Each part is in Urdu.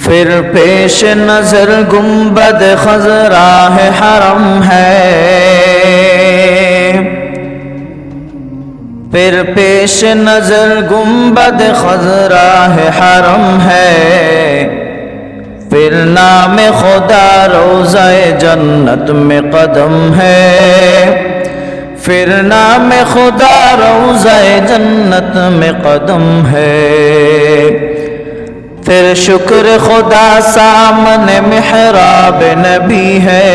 پھر پیش نظر گنبد خضرا ہے حرم ہے، پھر پیش نظر گنبد خضرا ہے حرم ہے، پھر نام خدا روضہ جنت میں قدم ہے، پھر نام خدا روضہ جنت میں قدم ہے، پھر شکر خدا سامنے محراب نبی ہے،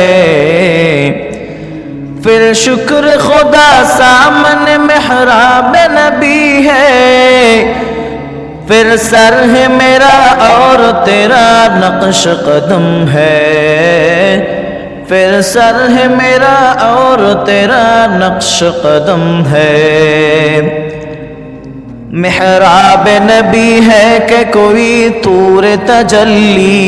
پھر شکر خدا سامنے محراب نبی ہے، پھر سر ہے میرا اور تیرا نقش قدم ہے، پھر سر ہے میرا اور تیرا نقش قدم ہے، محراب نبی ہے کہ کوئی طور تجلی،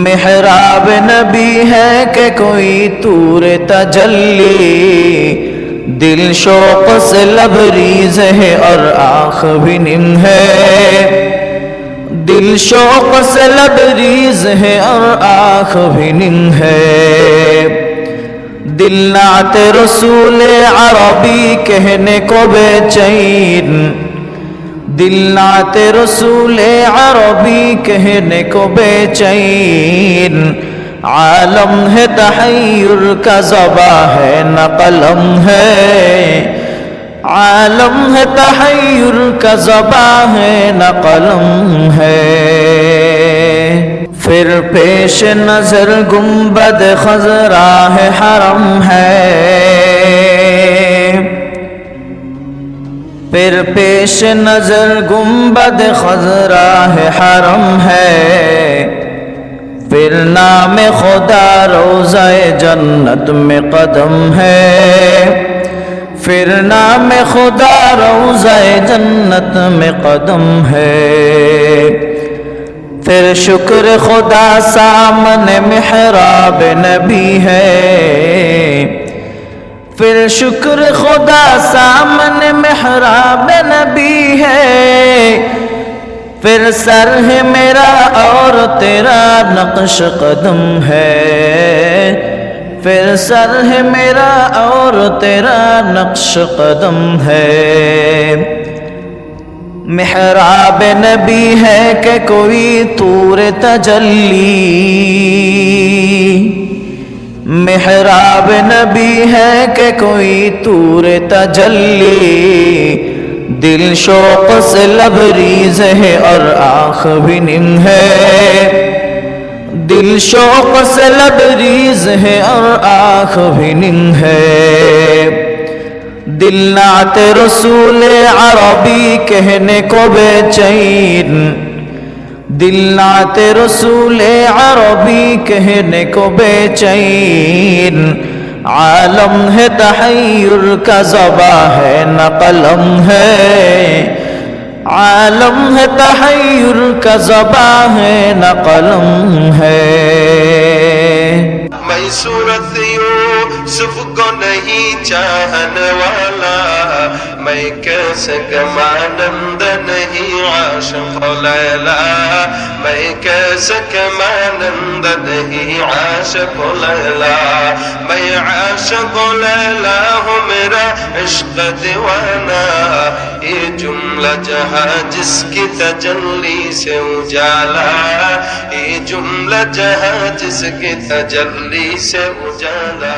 محراب نبی ہے کہ کوئی طور تجلی، دل شوق سے لبریز ہے اور آنکھ بھی نم ہے، دل شوق سے لبریز ہے اور آنکھ بھی نم ہے، دل نعت رسول عربی کہنے کو بے چین، دل نعت رسول عربی کہنے کو بے چین، عالم ہے تحیر کا زباں ہے نہ قلم ہے، عالم ہے تحیر کا زباں ہے نہ قلم ہے، پھر پیش نظر گنبد خضرا ہے حرم ہے، پھر پیش نظر گنبد خضرا ہے حرم ہے، پھر نام خدا روضہ جنت میں قدم ہے، پھر نام خدا روضہ جنت میں قدم ہے، پھر شکر خدا سامنے محراب نبی ہے، پھر شکر خدا سامنے محراب نبی ہے، پھر سر ہے میرا اور تیرا نقش قدم ہے، پھر سر ہے میرا اور تیرا نقش قدم ہے، محراب نبی ہے کہ کوئی طور تجلی، محراب نبی ہے کہ کوئی طور تجلی، دل شوق سے لبریز ہے اور آنکھ بھی نم ہے، دل شوق سے لبریز ہے اور آنکھ بھی نم ہے، دل نعت رسول عربی کہنے کو بے چین، دل نعت رسول عربی کہنے کو بے چین، عالم ہے تحیر کا زباں ہے نہ قلم ہے، عالم ہے تحیر کا زباں ہے نہ قلم ہے، میں صورت یوسف کو نہیں چاہنے والا، میں کیسے کہ مانند نہیں عاشق لیلا، میں کیسے کہ مانند نہیں عاشق لیلا، میں عاشق لیلا ہوں میرا عشق دیوانہ، یہ جملہ جہاں جس کی تجلی سے اجالا، یہ جملہ جہاں جس کی تجلی سے اجالا۔